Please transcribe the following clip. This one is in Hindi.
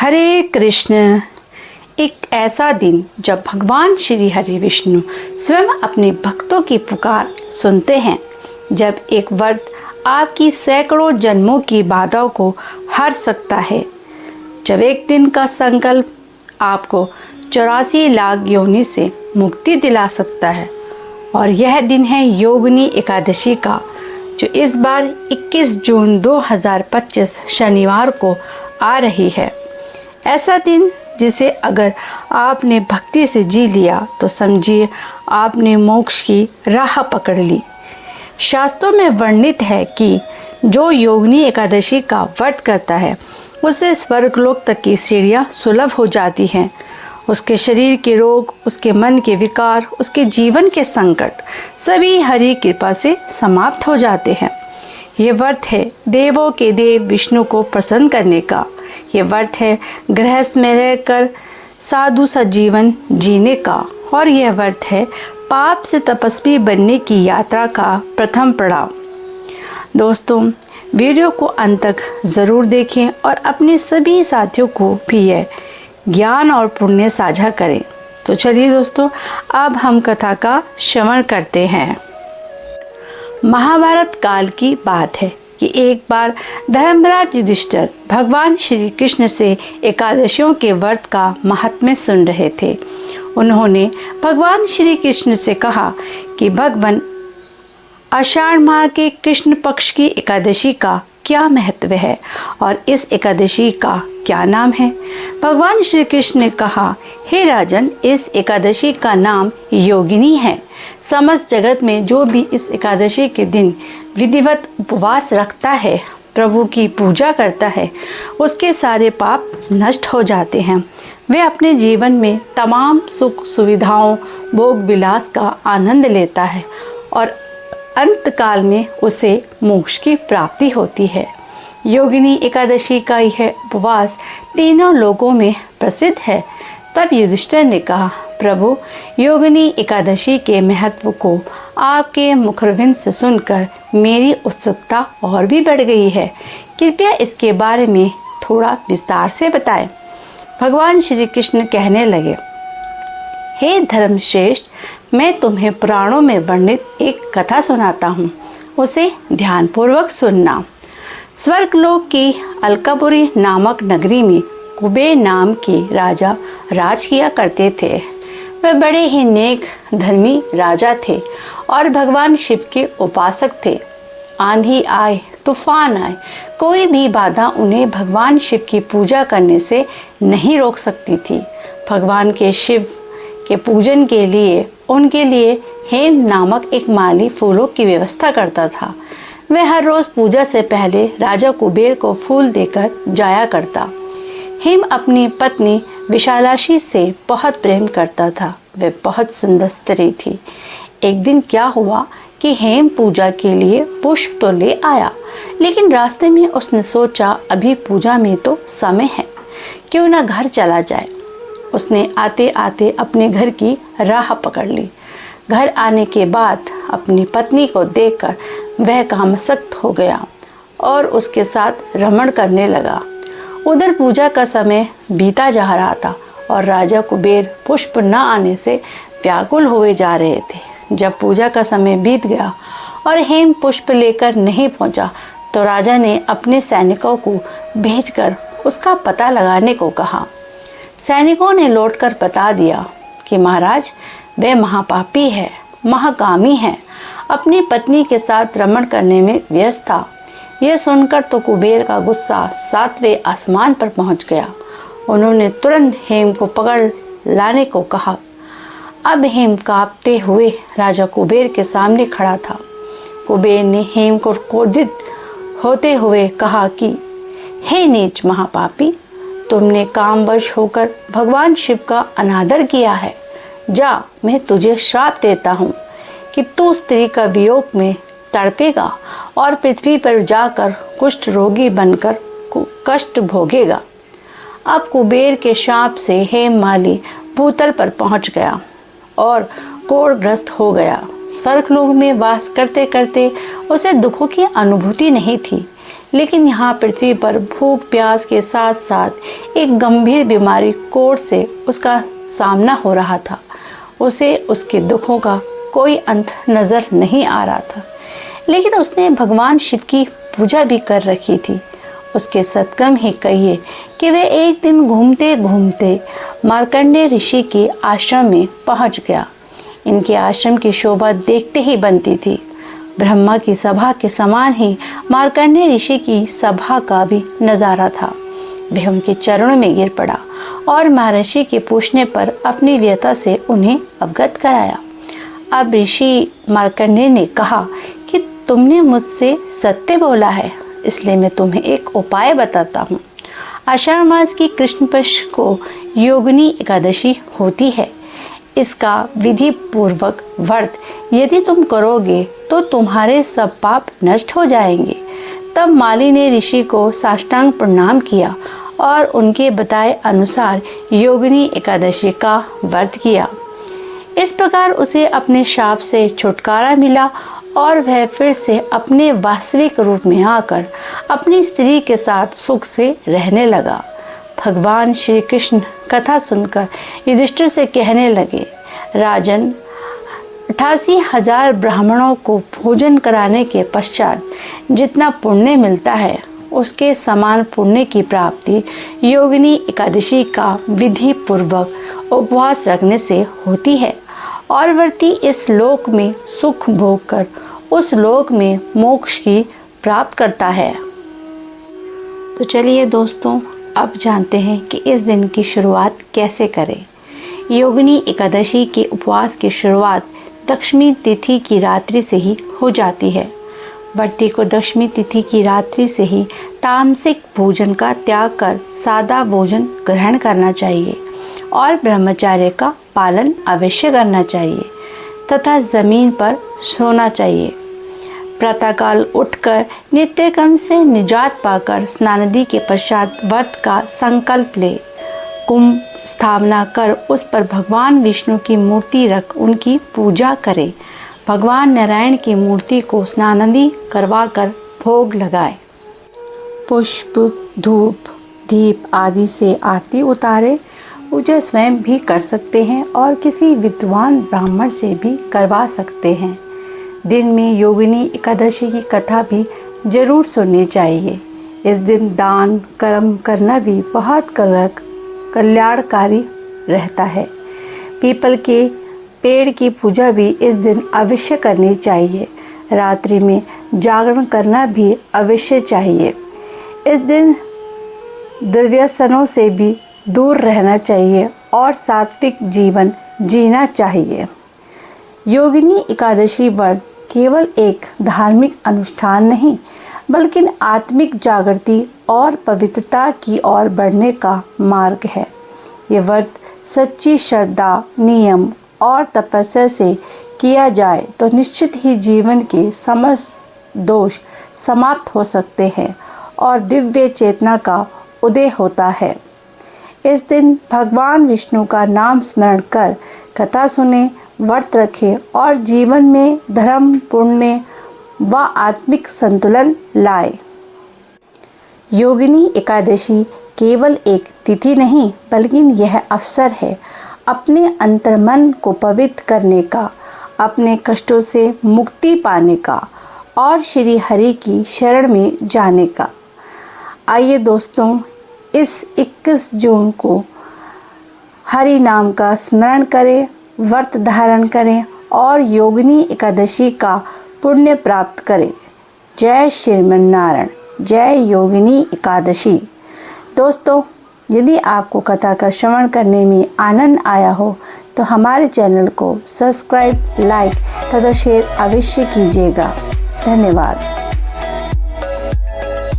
हरे कृष्ण। एक ऐसा दिन जब भगवान श्री हरि विष्णु स्वयं अपने भक्तों की पुकार सुनते हैं, जब एक व्रत आपकी सैकड़ों जन्मों की बाधाओं को हर सकता है, जब एक दिन का संकल्प आपको 84 लाख योनि से मुक्ति दिला सकता है। और यह दिन है योगिनी एकादशी का, जो इस बार 21 जून 2025 शनिवार को आ रही है। ऐसा दिन जिसे अगर आपने भक्ति से जी लिया तो समझिए आपने मोक्ष की राह पकड़ ली। शास्त्रों में वर्णित है कि जो योगिनी एकादशी का व्रत करता है उसे स्वर्गलोक तक की सीढ़ियाँ सुलभ हो जाती हैं। उसके शरीर के रोग, उसके मन के विकार, उसके जीवन के संकट सभी हरि कृपा से समाप्त हो जाते हैं। ये व्रत है देवों के देव विष्णु को प्रसन्न करने का। ये व्रत है गृहस्थ में रहकर साधु सा जीवन जीने का। और यह व्रत है पाप से तपस्वी बनने की यात्रा का प्रथम पड़ाव। दोस्तों, वीडियो को अंत तक ज़रूर देखें और अपने सभी साथियों को भी यह ज्ञान और पुण्य साझा करें। तो चलिए दोस्तों, अब हम कथा का श्रवण करते हैं। महाभारत काल की बात है कि एक बार धर्मराज युधिष्ठिर भगवान श्री कृष्ण से एकादशियों के व्रत का महात्म्य सुन रहे थे। उन्होंने भगवान श्री कृष्ण से कहा कि भगवान, आषाढ़ माह के कृष्ण पक्ष की एकादशी का क्या महत्व है और इस एकादशी का क्या नाम है। भगवान श्री कृष्ण ने कहा, हे राजन, इस एकादशी का नाम योगिनी है। समस्त जगत में जो भी इस एकादशी के दिन विधिवत उपवास रखता है, प्रभु की पूजा करता है, उसके सारे पाप नष्ट हो जाते हैं। वे अपने जीवन में तमाम सुख सुविधाओं, भोग विलास का आनंद लेता है और अंत काल में उसे मोक्ष की प्राप्ति होती है। योगिनी एकादशी का यह उपवास तीनों लोकों में प्रसिद्ध है। तब युधिष्ठिर ने कहा, प्रभु, योगिनी एकादशी के महत्व को आपके मुखरविंद से सुनकर मेरी उत्सुकता और भी बढ़ गई है। कृपया इसके बारे में थोड़ा विस्तार से बताएं। भगवान श्री कृष्ण कहने लगे, हे धर्मश्रेष्ठ, मैं तुम्हें पुराणों में वर्णित एक कथा सुनाता हूँ, उसे ध्यानपूर्वक सुनना। स्वर्गलोक की अलकापुरी नामक नगरी में कुबेर नाम के राजा राज किया करते थे। वे बड़े ही नेक धर्मी राजा थे और भगवान शिव के उपासक थे। आंधी आए, तूफान आए, कोई भी बाधा उन्हें भगवान शिव की पूजा करने से नहीं रोक सकती थी। भगवान के शिव के पूजन के लिए उनके लिए हेम नामक एक माली फूलों की व्यवस्था करता था। वह हर रोज पूजा से पहले राजा कुबेर को फूल देकर जाया करता। हेम अपनी पत्नी विशालाक्षी से बहुत प्रेम करता था। वह बहुत सुंदर स्त्री थी। एक दिन क्या हुआ कि हेम पूजा के लिए पुष्प तो ले आया, लेकिन रास्ते में उसने सोचा, अभी पूजा में तो समय है, क्यों ना घर चला जाए। उसने आते आते अपने घर की राह पकड़ ली। घर आने के बाद अपनी पत्नी को देखकर वह कामासक्त हो गया और उसके साथ रमण करने लगा। उधर पूजा का समय बीता जा रहा था और राजा कुबेर पुष्प न आने से व्याकुल हुए जा रहे थे। जब पूजा का समय बीत गया और हेम पुष्प लेकर नहीं पहुंचा, तो राजा ने अपने सैनिकों को भेजकर उसका पता लगाने को कहा। सैनिकों ने लौटकर बता दिया कि महाराज, वह महापापी है, महाकामी है, अपनी पत्नी के साथ रमण करने में व्यस्त था। यह सुनकर तो कुबेर का गुस्सा 7वें आसमान पर पहुंच गया। उन्होंने तुरंत हेम को पकड़ लाने को कहा। अब हेम कांपते हुए राजा कुबेर के सामने खड़ा था। कुबेर ने हेम को क्रोधित होते हुए कहा कि हे नीच महापापी, तुमने कामवश होकर भगवान शिव का अनादर किया है। जा, मैं तुझे श्राप देता हूँ कि तू स्त्री का वियोग में तड़पेगा और पृथ्वी पर जाकर कुष्ठ रोगी बनकर कष्ट भोगेगा। अब कुबेर के शाप से हेममाली भूतल पर पहुंच गया और कोढ़ग्रस्त हो गया। स्वर्गलोक में वास करते करते उसे दुखों की अनुभूति नहीं थी, लेकिन यहाँ पृथ्वी पर भूख प्यास के साथ साथ एक गंभीर बीमारी कोढ़ से उसका सामना हो रहा था। उसे उसके दुखों का कोई अंत नज़र नहीं आ रहा था, लेकिन उसने भगवान शिव की पूजा भी कर रखी थी। उसके सत्कर्म ही कहिए कि वे एक दिन घूमते घूमते मार्कंडेय ऋषि के आश्रम में पहुंच गया। इनके आश्रम की शोभा देखते ही बनती थी। ब्रह्मा की सभा के समान ही मार्कंडेय ऋषि की सभा का भी नज़ारा था। वह उनके चरणों में गिर पड़ा और महर्षि के पूछने पर अपनी व्यथा से उन्हें अवगत कराया। अब ऋषि मार्कंडेय ने कहा कि तुमने मुझसे सत्य बोला है, इसलिए मैं तुम्हें एक उपाय बताता हूँ। आषाढ़ मास की कृष्ण पक्ष को योगिनी एकादशी होती है। इसका विधि पूर्वक व्रत यदि तुम करोगे तो तुम्हारे सब पाप नष्ट हो जाएंगे। तब माली ने ऋषि को साष्टांग प्रणाम किया और उनके बताए अनुसार योगिनी एकादशी का व्रत किया। इस प्रकार उसे अपने शाप से छुटकारा मिला और वह फिर से अपने वास्तविक रूप में आकर अपनी स्त्री के साथ सुख से रहने लगा। भगवान श्री कृष्ण कथा सुनकर युधिष्ठिर से कहने लगे, राजन, 88,000 ब्राह्मणों को भोजन कराने के पश्चात जितना पुण्य मिलता है, उसके समान पुण्य की प्राप्ति योगिनी एकादशी का विधि पूर्वक उपवास रखने से होती है और व्रती इस लोक में सुख भोग कर उस लोक में मोक्ष की प्राप्त करता है। तो चलिए दोस्तों, अब जानते हैं कि इस दिन की शुरुआत कैसे करें। योगिनी एकादशी के उपवास की शुरुआत दशमी तिथि की रात्रि से ही हो जाती है। व्रती को दशमी तिथि की रात्रि से ही तामसिक भोजन का त्याग कर सादा भोजन ग्रहण करना चाहिए और ब्रह्मचर्य का पालन अवश्य करना चाहिए तथा ज़मीन पर सोना चाहिए। प्रातःकाल उठकर नित्य कर्म से निजात पाकर स्नानादि के पश्चात व्रत का संकल्प ले। कुंभ स्थापना कर उस पर भगवान विष्णु की मूर्ति रख उनकी पूजा करें। भगवान नारायण की मूर्ति को स्नानादि करवाकर भोग लगाएं। पुष्प, धूप, दीप आदि से आरती उतारे। पूजा स्वयं भी कर सकते हैं और किसी विद्वान ब्राह्मण से भी करवा सकते हैं। दिन में योगिनी एकादशी की कथा भी जरूर सुननी चाहिए। इस दिन दान कर्म करना भी बहुत कल्याणकारी रहता है। पीपल के पेड़ की पूजा भी इस दिन अवश्य करनी चाहिए। रात्रि में जागरण करना भी अवश्य चाहिए। इस दिन दुर्व्यसनों से भी दूर रहना चाहिए और सात्विक जीवन जीना चाहिए। योगिनी एकादशी व्रत केवल एक धार्मिक अनुष्ठान नहीं, बल्कि आत्मिक जागृति और पवित्रता की ओर बढ़ने का मार्ग है। ये व्रत सच्ची श्रद्धा, नियम और तपस्या से किया जाए तो निश्चित ही जीवन के समस्त दोष समाप्त हो सकते हैं और दिव्य चेतना का उदय होता है। इस दिन भगवान विष्णु का नाम स्मरण कर कथा सुने, व्रत रखें और जीवन में धर्म, पुण्य व आत्मिक संतुलन लाए। योगिनी एकादशी केवल एक तिथि नहीं, बल्कि यह अवसर है अपने अंतर्मन को पवित्र करने का, अपने कष्टों से मुक्ति पाने का और श्री हरि की शरण में जाने का। आइए दोस्तों, इस 21 जून को हरि नाम का स्मरण करें, व्रत धारण करें और योगिनी एकादशी का पुण्य प्राप्त करें। जय श्रीमन्नारायण, जय योगिनी एकादशी। दोस्तों, यदि आपको कथा का श्रवण करने में आनंद आया हो तो हमारे चैनल को सब्सक्राइब, लाइक तथा शेयर अवश्य कीजिएगा। धन्यवाद।